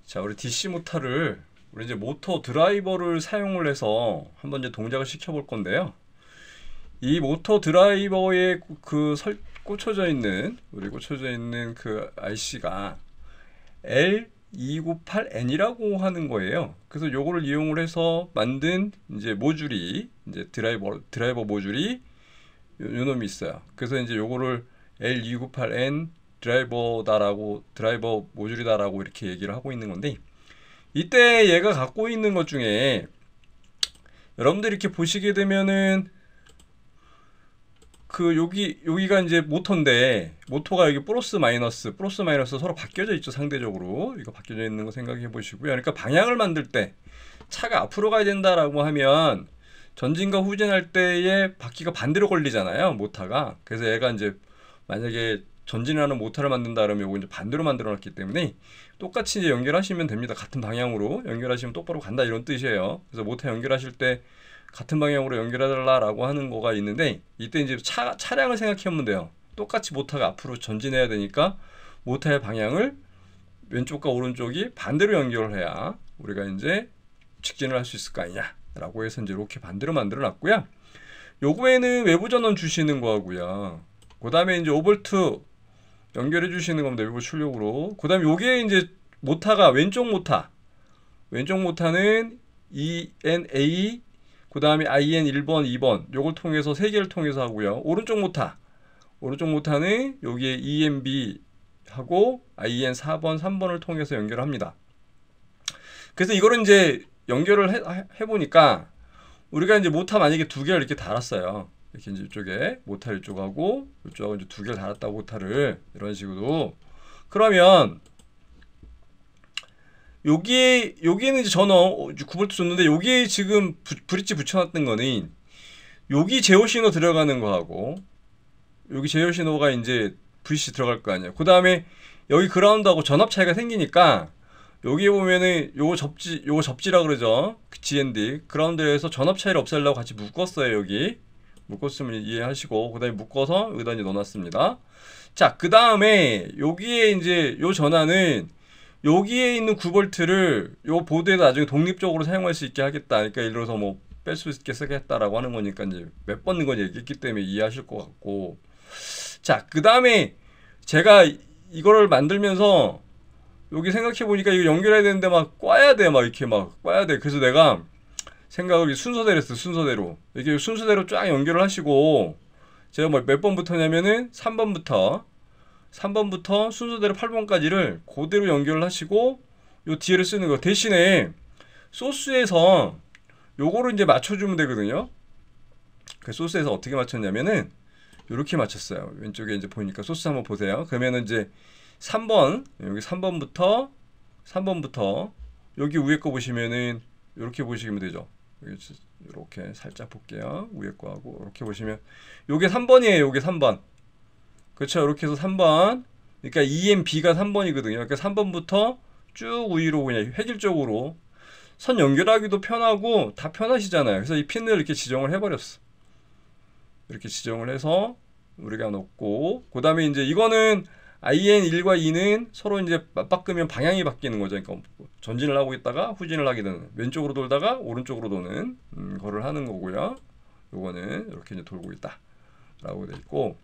자, 우리 DC 모터를 우리 이제 모터 드라이버를 사용을 해서 한번 이제 동작을 시켜볼 건데요. 이 모터 드라이버에 꽂혀져 있는 그 IC가 L298N이라고 하는 거예요. 그래서 요거를 이용을 해서 만든 이제 모듈이 이제 드라이버 모듈이 요 놈이 있어요. 그래서 이제 요거를 L298N 드라이버 모듈이다라고 이렇게 얘기를 하고 있는 건데, 이때 얘가 갖고 있는 것 중에 여러분들 이렇게 보시게 되면은 여기가 이제 모터인데, 모터가 여기 플러스 마이너스 서로 바뀌어져 있죠. 상대적으로 이거 바뀌어져 있는 거 생각해 보시고요. 그러니까 방향을 만들 때 차가 앞으로 가야 된다라고 하면 전진과 후진할 때에 바퀴가 반대로 걸리잖아요, 모터가. 그래서 얘가 이제 만약에 전진하는 모터를 만든다 그러면 이거 이제 반대로 만들어 놨기 때문에 똑같이 이제 연결하시면 됩니다. 같은 방향으로 연결하시면 똑바로 간다, 이런 뜻이에요. 그래서 모터 연결하실 때 같은 방향으로 연결해달라고 하는 거가 있는데, 이때 이제 차량을 생각해 보면 돼요. 똑같이 모터가 앞으로 전진해야 되니까 모터의 방향을 왼쪽과 오른쪽이 반대로 연결을 해야 우리가 이제 직진을 할 수 있을 거 아니냐 라고 해서 이제 이렇게 반대로 만들어 놨고요. 요거에는 외부 전원 주시는 거고요. 그 다음에 이제 5V 연결해 주시는 겁니다. 외부 출력으로. 그 다음에 요게 이제 모터가 왼쪽 모터는 ENA, 그 다음에 IN 1번, 2번 요걸 통해서 3개를 통해서 하고요. 오른쪽 모터는 여기에 ENB 하고 IN 4번, 3번을 통해서 연결합니다. 그래서 이거를 이제 연결을 해보니까 우리가 이제 모터 만약에 2개를 이렇게 달았어요. 이렇게 이제 이쪽에 모터 이쪽하고 이쪽하고 이제 2개를 달았다, 모터를 이런 식으로. 그러면 여기에는 이제 전원 9V 줬는데, 여기에 지금 브릿지 붙여놨던 거는 여기 제어 신호 들어가는 거하고 여기 제어 신호가 이제 브릿지 들어갈 거 아니에요. 그 다음에 여기 그라운드하고 전압 차이가 생기니까 여기에 보면은 요거 접지라 그러죠. GND 그라운드에서 전압 차이를 없애려고 같이 묶었어요. 여기 묶었으면 이해하시고, 그 다음에 묶어서 여기다 이제 넣어놨습니다. 자, 그 다음에 여기에 이제 요 전환은 여기에 있는 9V를 요 보드에다 나중에 독립적으로 사용할 수 있게 하겠다. 그러니까 예를 들어서 뭐 뺄 수 있게 쓰겠다라고 하는 거니까 이제 몇 번 건 얘기했기 때문에 이해하실 것 같고. 자, 그 다음에 제가 이거를 만들면서 여기 생각해 보니까 이거 연결해야 되는데 막 꽈야 돼. 그래서 내가 생각을 순서대로 했어. 이렇게 순서대로 쫙 연결을 하시고, 제가 뭐 몇 번부터냐면은 3번부터 순서대로 8번까지를 그대로 연결을 하시고 요 뒤에를 쓰는 거. 대신에 소스에서 요거를 이제 맞춰주면 되거든요. 그 소스에서 어떻게 맞췄냐면은 요렇게 맞췄어요. 왼쪽에 이제 보니까 소스 한번 보세요. 그러면은 이제 3번, 여기 3번부터 여기 위에 거 보시면은 요렇게 보시면 되죠. 이렇게 살짝 볼게요. 위에 거하고 이렇게 보시면 요게 3번이에요. 요게 3번. 그렇죠. 이렇게 해서 3번. 그러니까 EMB가 3번이거든요. 그러니까 3번부터 쭉 위로 그냥 획일적으로 선 연결하기도 편하고 다 편하시잖아요. 그래서 이 핀을 이렇게 지정을 해버렸어. 이렇게 지정을 해서 우리가 넣고, 그 다음에 이제 이거는 IN1과 2는 서로 이제 맞바꾸면 방향이 바뀌는 거죠. 그러니까 전진을 하고 있다가 후진을 하게 되는, 왼쪽으로 돌다가 오른쪽으로 도는 거를 하는 거고요. 요거는 이렇게 이제 돌고 있다 라고 돼 있고,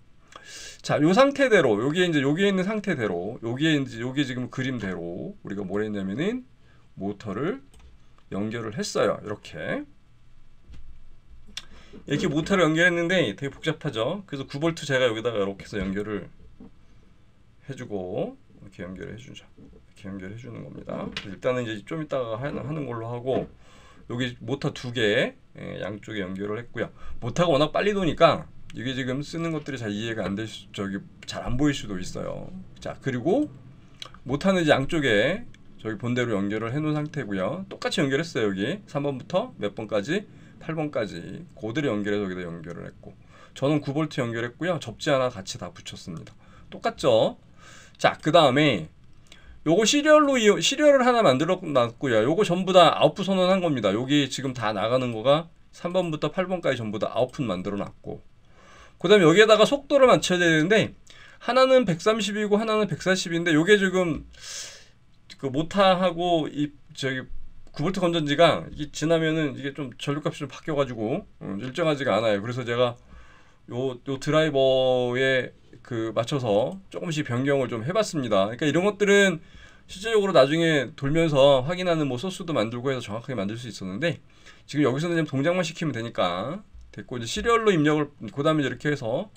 자, 요 상태대로 여기에 있는 상태대로 여기에 지금 그림대로 우리가 뭘 했냐면은 모터를 연결을 했어요. 이렇게 모터를 연결했는데 되게 복잡하죠. 그래서 9V 제가 여기다가 이렇게 해서 연결을 해주고, 이렇게 연결해 주죠. 이렇게 연결해 주는 겁니다. 일단은 이제 좀 이따가 하는 걸로 하고, 여기 모터 2개 양쪽에 연결을 했고요. 모터가 워낙 빨리 도니까 이게 지금 쓰는 것들이 잘 이해가 안 잘 안 보일 수도 있어요. 자, 그리고 모터는 이제 양쪽에 저기 본대로 연결을 해 놓은 상태고요. 똑같이 연결했어요. 여기 3번부터 몇 번까지 8번까지 그대로 연결해서 여기다 연결을 했고, 저는 9V 연결했고요. 접지 하나 같이 다 붙였습니다. 똑같죠? 자, 그 다음에 요거 시리얼을 하나 만들어 놨고요. 요거 전부 다 아웃풋 선언한 겁니다. 여기 지금 다 나가는 거가 3번부터 8번까지 전부 다 아웃풋 만들어 놨고, 그 다음에 여기에다가 속도를 맞춰야 되는데 하나는 130이고 하나는 140인데 요게 지금 그 모타하고 이 저기 9V 건전지가 이게 지나면은 이게 좀 전류값이 좀 바뀌어가지고 일정하지가 않아요. 그래서 제가 요 드라이버에 그 맞춰서 조금씩 변경을 좀 해봤습니다. 그러니까 이런 것들은 실질적으로 나중에 돌면서 확인하는 뭐 소스도 만들고 해서 정확하게 만들 수 있었는데 지금 여기서는 그냥 동작만 시키면 되니까 됐고, 이제 시리얼로 입력을 그 다음에 이렇게 해서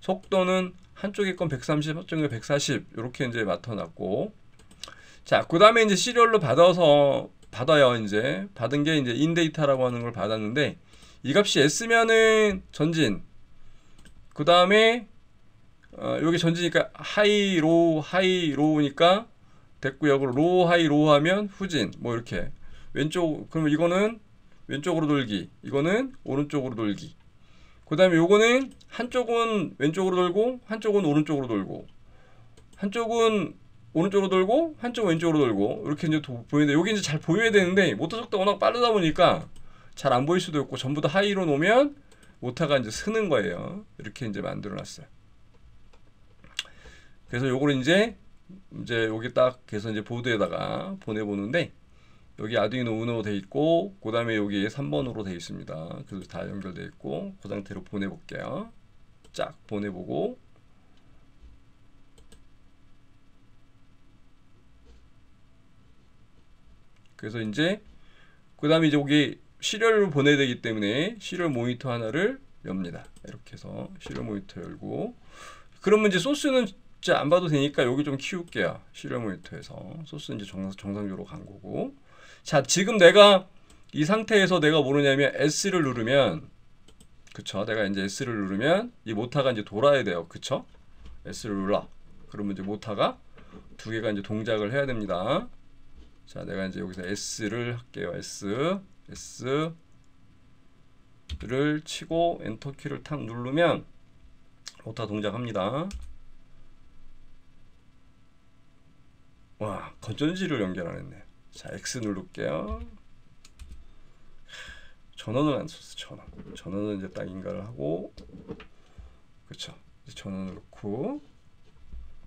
속도는 한쪽에 건 130, 한쪽에 140 이렇게 이제 맡아놨고, 자, 그 다음에 이제 시리얼로 받아요. 이제 받은 게 이제 인데이터라고 하는 걸 받았는데 이 값이 S면은 전진, 그 다음에 여기 전지니까 하이 로우니까 됐고요. 그리고 로우 하이 로우 하면 후진, 뭐 이렇게 왼쪽, 그러면 이거는 왼쪽으로 돌기, 이거는 오른쪽으로 돌기, 그 다음에 요거는 한쪽은 왼쪽으로 돌고 한쪽은 오른쪽으로 돌고, 한쪽은 오른쪽으로 돌고 한쪽은 왼쪽으로 돌고, 이렇게 이제 보이는데 여기 이제 잘 보여야 되는데 모터 속도가 워낙 빠르다 보니까 잘 안 보일 수도 있고, 전부 다 하이로 놓으면 모터가 이제 쓰는 거예요. 이렇게 이제 만들어 놨어요. 그래서 요거를 이제 여기 딱 해서 이제 보드에다가 보내보는데, 여기 아두이노 우노 돼 있고, 그 다음에 여기 3번으로 돼 있습니다. 그래서 다 연결돼 있고, 그 상태로 보내볼게요. 쫙 보내보고, 그래서 이제 그 다음에 이제 여기 시리얼로 보내야 되기 때문에 시리얼 모니터 하나를 엽니다. 이렇게 해서 시리얼 모니터 열고, 그러면 이제 소스는 진짜 안 봐도 되니까 여기 좀 키울게요. 시리얼 모니터에서 소스 이제 정상적으로 간 거고. 자, 지금 내가 이 상태에서 내가 모르냐면 S를 누르면, 그쵸, 내가 이제 S를 누르면 이 모터가 이제 돌아야 돼요. 그쵸? S를 눌러. 그러면 이제 모터가 두 개가 이제 동작을 해야 됩니다. 자, 내가 이제 여기서 S를 할게요. S를 치고 엔터 키를 탁 누르면 모터 동작합니다. 와, 건전지를 연결 안 했네. 자, X 누를게요. 전원을 안 썼어. 전원은 이제 딱 인가를 하고, 그쵸, 이제 전원을 넣고,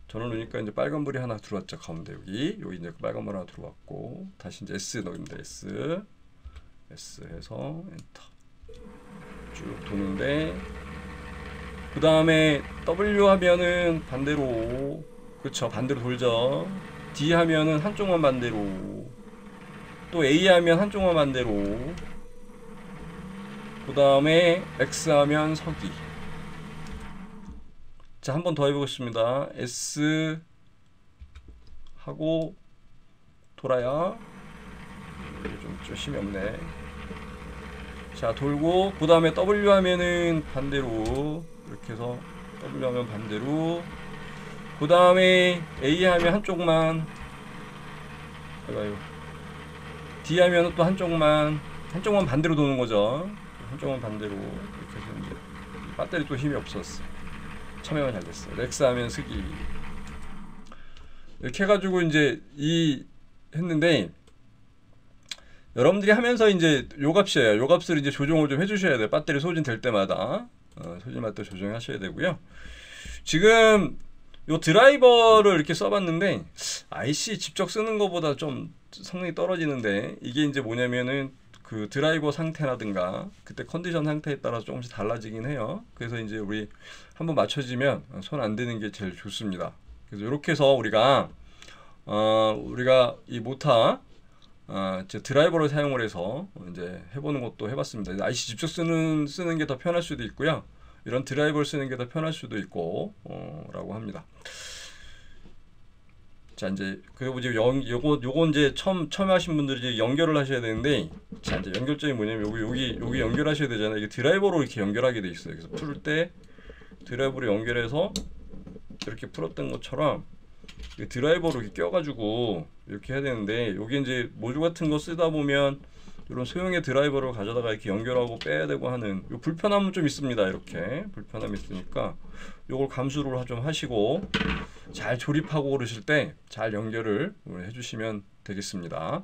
전원 넣으니까 이제 빨간불이 하나 들어왔죠. 가운데 여기 이제 빨간불 하나 들어왔고, 다시 이제 S 넣습니다. S 해서 엔터 쭉 도는데, 그 다음에 W 하면은 반대로, 그쵸, 반대로 돌죠. D 하면은 한쪽만 반대로, 또 A 하면 한쪽만 반대로, 그 다음에 X 하면 서기. 자, 한 번 더 해보겠습니다. S 하고 돌아야, 이게 좀 힘이 없네. 자, 돌고, 그 다음에 W 하면은 반대로, 이렇게 해서 W 하면 반대로, 그 다음에 A 하면 한쪽만, D 하면 또 한쪽만 반대로 도는 거죠. 한쪽만 반대로 이렇게 해서 이제 배터리 또 힘이 없었어. 참여가 잘 됐어. X 하면 쓰기. 이렇게 해가지고 이제 했는데, 여러분들이 하면서 이제 요 값이에요. 요 값을 이제 조정을 좀 해주셔야 돼요. 배터리 소진될 때마다 소진할 때 조정하셔야 되고요. 지금 요 드라이버를 이렇게 써봤는데 IC 직접 쓰는 것보다 좀 성능이 떨어지는데, 이게 이제 뭐냐면은 그 드라이버 상태라든가 그때 컨디션 상태에 따라서 조금씩 달라지긴 해요. 그래서 이제 우리 한번 맞춰지면 손 안 대는 게 제일 좋습니다. 그래서 이렇게 해서 우리가 이 모타 이제 드라이버를 사용을 해서 이제 해보는 것도 해봤습니다. IC 직접 쓰는 게 더 편할 수도 있고요. 이런 드라이버를 쓰는 게 더 편할 수도 있고 라고 합니다. 자, 이제 그리고 이제 요거 이제 처음 하신 분들이 이제 연결을 하셔야 되는데, 자, 이제 연결점이 뭐냐면 여기 연결하셔야 되잖아요. 이게 드라이버로 이렇게 연결하게 돼 있어요. 그래서 풀 때 드라이버로 연결해서 이렇게 풀었던 것처럼 드라이버로 이렇게 껴가지고 이렇게 해야 되는데, 여기 이제 모듈 같은 거 쓰다 보면 이런 소형의 드라이버를 가져다가 이렇게 연결하고 빼야 되고 하는 요 불편함은 좀 있습니다. 이렇게 불편함이 있으니까 요걸 감수를 좀 하시고 잘 조립하고 그러실 때 잘 연결을 해주시면 되겠습니다.